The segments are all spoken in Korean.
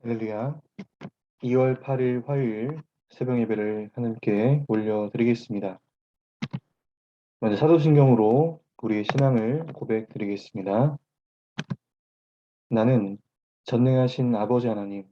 할렐루야. 2월 8일 화요일 새벽 예배를 하나님께 올려드리겠습니다. 먼저 사도신경으로 우리의 신앙을 고백드리겠습니다. 나는 전능하신 아버지 하나님,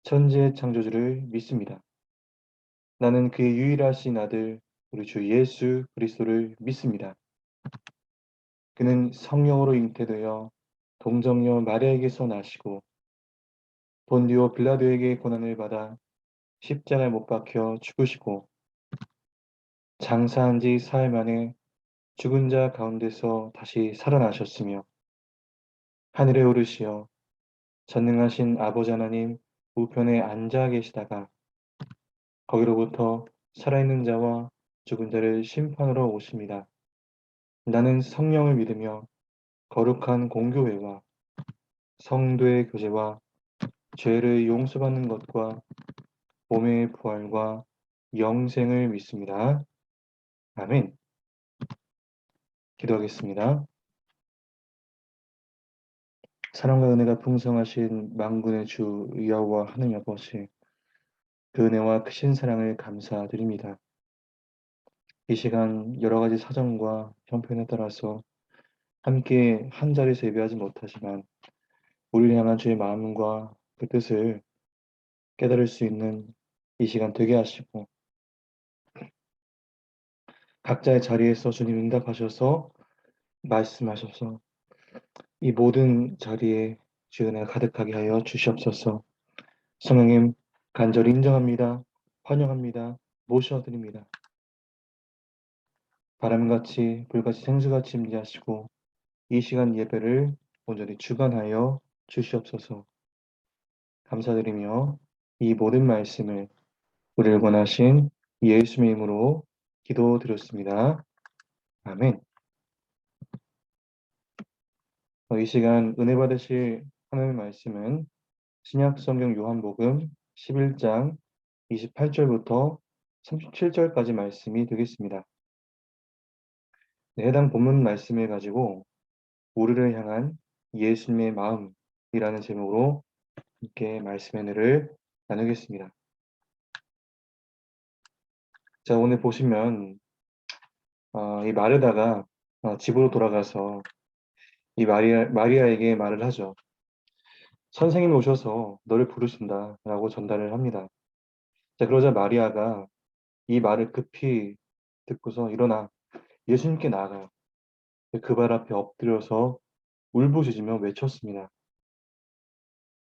천지의 창조주를 믿습니다. 나는 그의 유일하신 아들, 우리 주 예수 그리스도를 믿습니다. 그는 성령으로 잉태되어 동정녀 마리아에게서 나시고 본디오 빌라도에게 고난을 받아 십자가에 못 박혀 죽으시고 장사한 지 사흘 만에 죽은 자 가운데서 다시 살아나셨으며 하늘에 오르시어 전능하신 아버지 하나님 우편에 앉아 계시다가 거기로부터 살아있는 자와 죽은 자를 심판하러 오십니다. 나는 성령을 믿으며 거룩한 공교회와 성도의 교제와 죄를 용서받는 것과 몸의 부활과 영생을 믿습니다. 아멘. 기도하겠습니다. 사랑과 은혜가 풍성하신 만군의 주 여호와 하나님 아버지, 그 은혜와 크신 사랑을 감사드립니다. 이 시간 여러 가지 사정과 형편에 따라서 함께 한 자리에서 예배하지 못하지만 우리를 향한 주의 마음과 그 뜻을 깨달을 수 있는 이 시간 되게 하시고 각자의 자리에서 주님 응답하셔서 말씀하셔서 이 모든 자리에 주의 은혜가 가득하게 하여 주시옵소서. 성령님 간절히 인정합니다. 환영합니다. 모셔드립니다. 바람같이 불같이 생수같이 임재하시고 이 시간 예배를 온전히 주관하여 주시옵소서. 감사드리며 이 모든 말씀을 우리를 권하신 예수님의 이름으로 기도드렸습니다. 아멘. 이 시간 은혜 받으실 하나님의 말씀은 신약성경 요한복음 11장 28절부터 37절까지 말씀이 되겠습니다. 해당 본문 말씀을 가지고 우리를 향한 예수님의 마음이라는 제목으로 함께 말씀의 은혜를 나누겠습니다. 자, 오늘 보시면 이 마르다가 집으로 돌아가서 이 마리아에게 말을 하죠. 선생님이 오셔서 너를 부르신다 라고 전달을 합니다. 자, 그러자 마리아가 이 말을 급히 듣고서 일어나 예수님께 나아가요. 그 발 앞에 엎드려서 울부짖으며 외쳤습니다.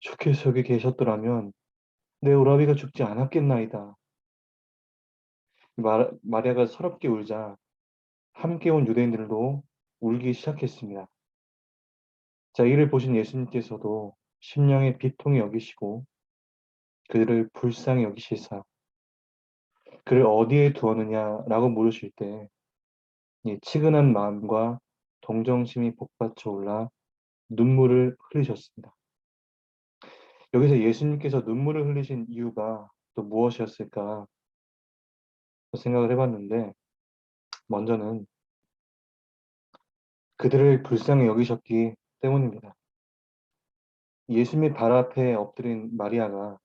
주께서 여기 계셨더라면 내 오라비가 죽지 않았겠나이다. 마리아가 서럽게 울자 함께 온 유대인들도 울기 시작했습니다. 자, 이를 보신 예수님께서도 심령의 비통히 여기시고 그들을 불쌍히 여기시사 그를 어디에 두었느냐라고 물으실 때 이 치근한 마음과 동정심이 복받쳐 올라 눈물을 흘리셨습니다. 여기서 예수님께서 눈물을 흘리신 이유가 또 무엇이었을까 생각을 해봤는데 먼저는 그들을 불쌍히 여기셨기 때문입니다. 예수님의 발 앞에 엎드린 마리아가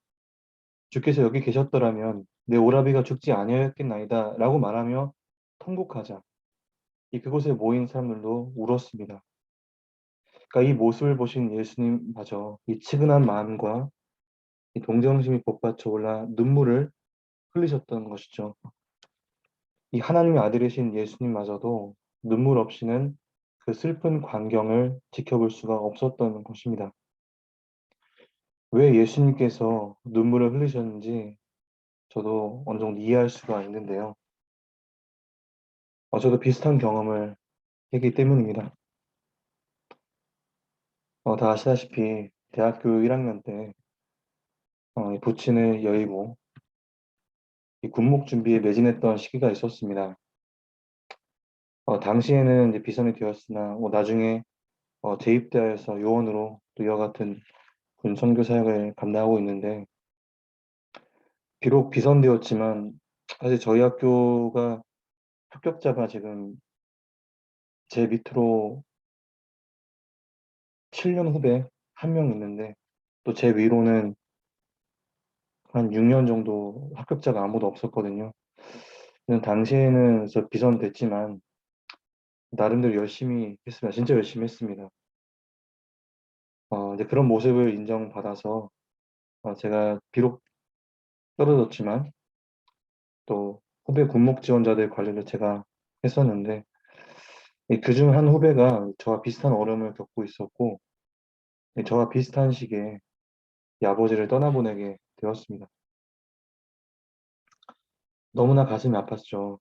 주께서 여기 계셨더라면 내 오라비가 죽지 아니하였겠나이다 라고 말하며 통곡하자 그곳에 모인 사람들도 울었습니다. 그러니까 이 모습을 보신 예수님마저 이 치근한 마음과 이 동정심이 복받쳐 올라 눈물을 흘리셨던 것이죠. 이 하나님의 아들이신 예수님마저도 눈물 없이는 그 슬픈 광경을 지켜볼 수가 없었던 것입니다. 왜 예수님께서 눈물을 흘리셨는지 저도 어느 정도 이해할 수가 있는데요. 저도 비슷한 경험을 했기 때문입니다. 다 아시다시피 대학교 1학년 때 이 부친을 여의고 이 군목 준비에 매진했던 시기가 있었습니다. 당시에는 이제 비선이 되었으나 나중에 재입대하여서 요원으로 또 이와 같은 군 선교 사역을 감당하고 있는데 비록 비선되었지만 사실 저희 학교가 합격자가 지금 제 밑으로 7년 후배 한 명 있는데 또 제 위로는 한 6년 정도 합격자가 아무도 없었거든요. 당시에는 저 비선 됐지만 나름대로 열심히 했습니다. 진짜 열심히 했습니다. 이제 그런 모습을 인정받아서 제가 비록 떨어졌지만 또 후배 군목 지원자들 관리를 제가 했었는데 그중 한 후배가 저와 비슷한 어려움을 겪고 있었고 저와 비슷한 시기에 이 아버지를 떠나보내게 되었습니다. 너무나 가슴이 아팠죠.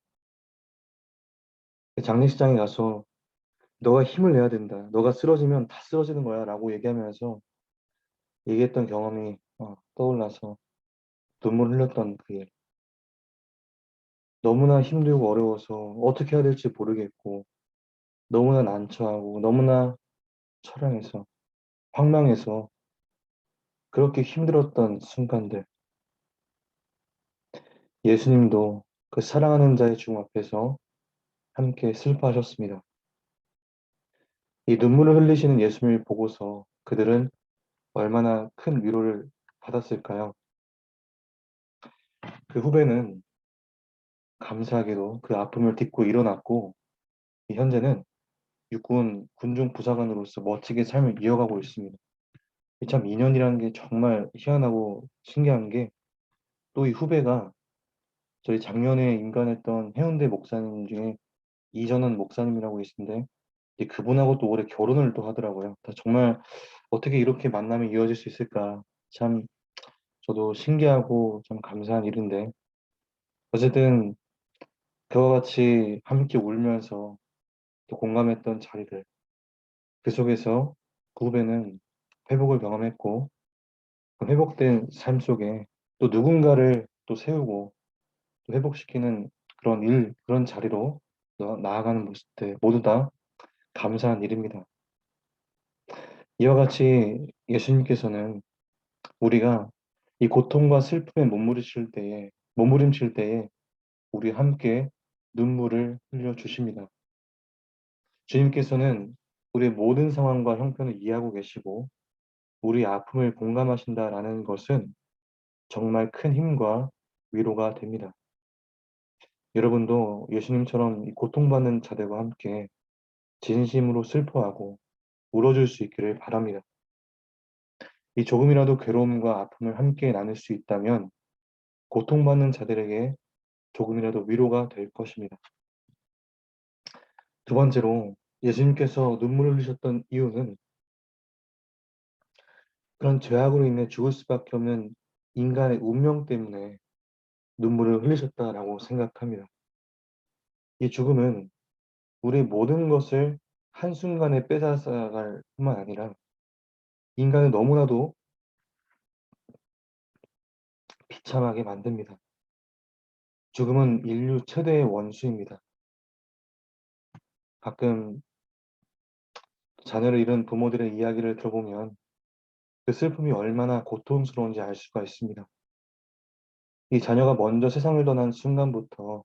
장례식장에 가서 너가 힘을 내야 된다. 너가 쓰러지면 다 쓰러지는 거야 라고 얘기하면서 얘기했던 경험이 떠올라서 눈물 흘렸던 그 일. 너무나 힘들고 어려워서 어떻게 해야 될지 모르겠고 너무나 난처하고 너무나 처량해서 황망해서 그렇게 힘들었던 순간들. 예수님도 그 사랑하는 자의 죽음 앞에서 함께 슬퍼하셨습니다. 이 눈물을 흘리시는 예수님을 보고서 그들은 얼마나 큰 위로를 받았을까요? 그 후배는 감사하게도 그 아픔을 딛고 일어났고 현재는 육군 군중 부사관으로서 멋지게 삶을 이어가고 있습니다. 참 인연이라는 게 정말 희한하고 신기한 게 또 이 후배가 저희 작년에 임관했던 해운대 목사님 중에 이전원 목사님이라고 계신데 그분하고 또 올해 결혼을 또 하더라고요. 정말 어떻게 이렇게 만남이 이어질 수 있을까? 참 저도 신기하고 좀 감사한 일인데 어쨌든 그와 같이 함께 울면서 또 공감했던 자리들 그 속에서 그 후배는 회복을 경험했고 그 회복된 삶 속에 또 누군가를 또 세우고 또 회복시키는 그런 일, 그런 자리로 나아가는 모습들 모두 다 감사한 일입니다. 이와 같이 예수님께서는 우리가 이 고통과 슬픔에 몸부림칠 때에 우리 함께 눈물을 흘려 주십니다. 주님께서는 우리의 모든 상황과 형편을 이해하고 계시고 우리의 아픔을 공감하신다라는 것은 정말 큰 힘과 위로가 됩니다. 여러분도 예수님처럼 이 고통받는 자들과 함께 진심으로 슬퍼하고 울어줄 수 있기를 바랍니다. 이 조금이라도 괴로움과 아픔을 함께 나눌 수 있다면 고통받는 자들에게 조금이라도 위로가 될 것입니다. 두 번째로 예수님께서 눈물을 흘리셨던 이유는 그런 죄악으로 인해 죽을 수밖에 없는 인간의 운명 때문에 눈물을 흘리셨다라고 생각합니다. 이 죽음은 우리 모든 것을 한순간에 뺏어갈 뿐만 아니라 인간을 너무나도 비참하게 만듭니다. 죽음은 인류 최대의 원수입니다. 가끔 자녀를 잃은 부모들의 이야기를 들어보면 그 슬픔이 얼마나 고통스러운지 알 수가 있습니다. 이 자녀가 먼저 세상을 떠난 순간부터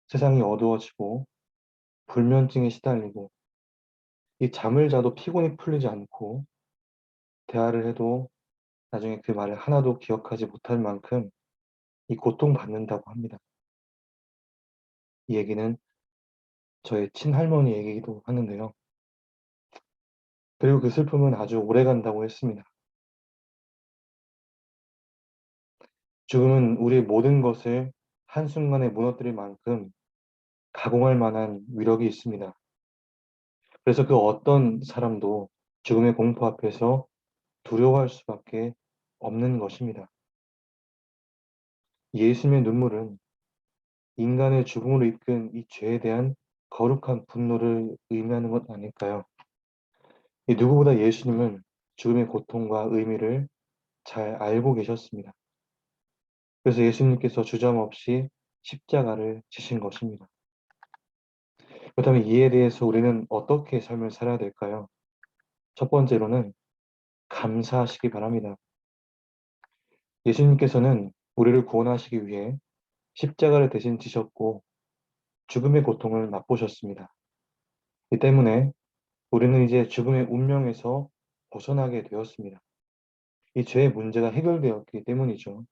세상이 어두워지고 불면증에 시달리고 이 잠을 자도 피곤이 풀리지 않고 대화를 해도 나중에 그 말을 하나도 기억하지 못할 만큼 이 고통받는다고 합니다. 이 얘기는 저의 친할머니 얘기이기도 하는데요. 그리고 그 슬픔은 아주 오래 간다고 했습니다. 죽음은 우리의 모든 것을 한순간에 무너뜨릴 만큼 가공할 만한 위력이 있습니다. 그래서 그 어떤 사람도 죽음의 공포 앞에서 두려워할 수밖에 없는 것입니다. 예수님의 눈물은 인간의 죽음으로 이끈 이 죄에 대한 거룩한 분노를 의미하는 것 아닐까요? 이 누구보다 예수님은 죽음의 고통과 의미를 잘 알고 계셨습니다. 그래서 예수님께서 주저없이 십자가를 지신 것입니다. 그렇다면 이에 대해서 우리는 어떻게 삶을 살아야 될까요? 첫 번째로는 감사하시기 바랍니다. 예수님께서는 우리를 구원하시기 위해 십자가를 대신 지셨고 죽음의 고통을 맛보셨습니다. 이 때문에 우리는 이제 죽음의 운명에서 벗어나게 되었습니다. 이 죄의 문제가 해결되었기 때문이죠.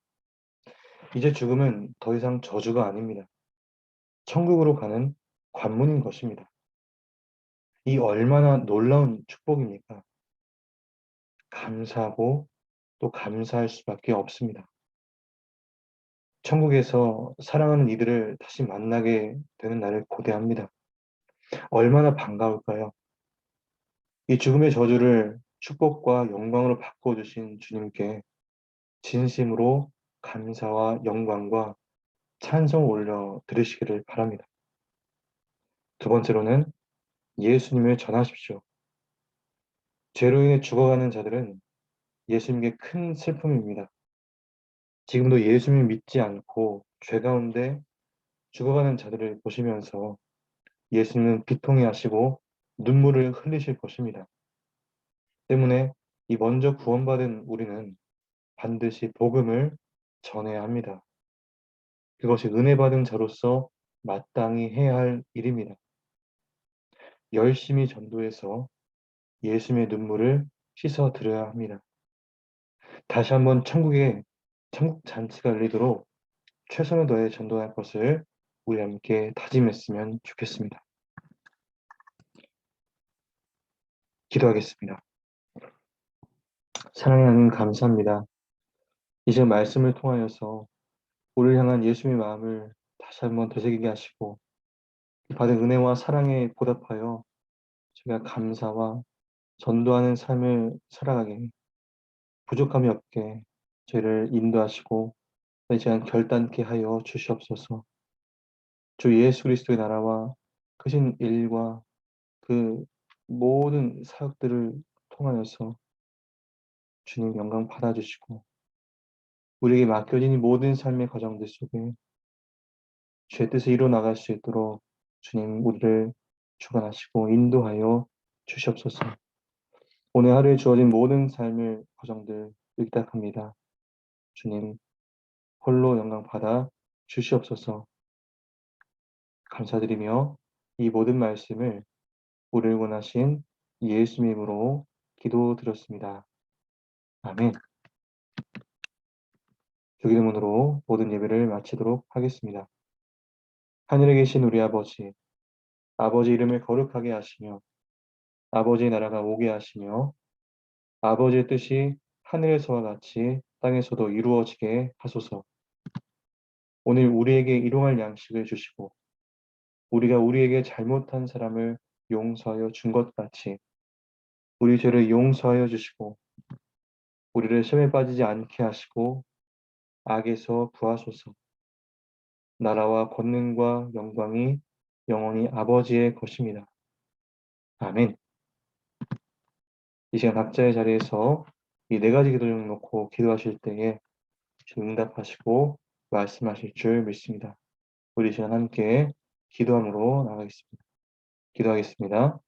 이제 죽음은 더 이상 저주가 아닙니다. 천국으로 가는 관문인 것입니다. 이 얼마나 놀라운 축복입니까? 감사하고 또 감사할 수밖에 없습니다. 천국에서 사랑하는 이들을 다시 만나게 되는 날을 고대합니다. 얼마나 반가울까요? 이 죽음의 저주를 축복과 영광으로 바꿔주신 주님께 진심으로 감사와 영광과 찬송 올려 드리시기를 바랍니다. 두 번째로는 예수님을 전하십시오. 죄로 인해 죽어가는 자들은 예수님께 큰 슬픔입니다. 지금도 예수님을 믿지 않고 죄 가운데 죽어가는 자들을 보시면서 예수님은 비통해 하시고 눈물을 흘리실 것입니다. 때문에 이 먼저 구원받은 우리는 반드시 복음을 전해야 합니다. 그것이 은혜 받은 자로서 마땅히 해야 할 일입니다. 열심히 전도해서 예수님의 눈물을 씻어 드려야 합니다. 다시 한번 천국 잔치가 열리도록 최선을 다해 전도할 것을 우리 함께 다짐했으면 좋겠습니다. 기도하겠습니다. 사랑의 하나님 감사합니다. 이제 말씀을 통하여서 우리를 향한 예수님의 마음을 다시 한번 되새기게 하시고 받은 은혜와 사랑에 보답하여 제가 감사와 전도하는 삶을 살아가게 부족함이 없게 저희를 인도하시고 이 시간 결단케 하여 주시옵소서. 주 예수 그리스도의 나라와 크신 일과 그 모든 사역들을 통하여서 주님 영광 받아주시고 우리에게 맡겨진 이 모든 삶의 과정들 속에 주의 뜻을 이루어 나갈 수 있도록 주님 우리를 주관하시고 인도하여 주시옵소서. 오늘 하루에 주어진 모든 삶의 과정들 의탁합니다. 주님 홀로 영광 받아 주시옵소서. 감사드리며 이 모든 말씀을 우리를 원하신 예수님으로 기도드렸습니다. 아멘. 주기도문으로 모든 예배를 마치도록 하겠습니다. 하늘에 계신 우리 아버지, 아버지 이름을 거룩하게 하시며 아버지의 나라가 오게 하시며 아버지의 뜻이 하늘에서와 같이 땅에서도 이루어지게 하소서. 오늘 우리에게 일용할 양식을 주시고 우리가 우리에게 잘못한 사람을 용서하여 준 것 같이 우리 죄를 용서하여 주시고 우리를 시험에 빠지지 않게 하시고 악에서 구하소서. 나라와 권능과 영광이 영원히 아버지의 것입니다. 아멘. 이 시간 각자의 자리에서 이 네 가지 기도 중 놓고 기도하실 때에 응답하시고 말씀하실 줄 믿습니다. 우리 시간 함께 기도함으로 나가겠습니다. 기도하겠습니다.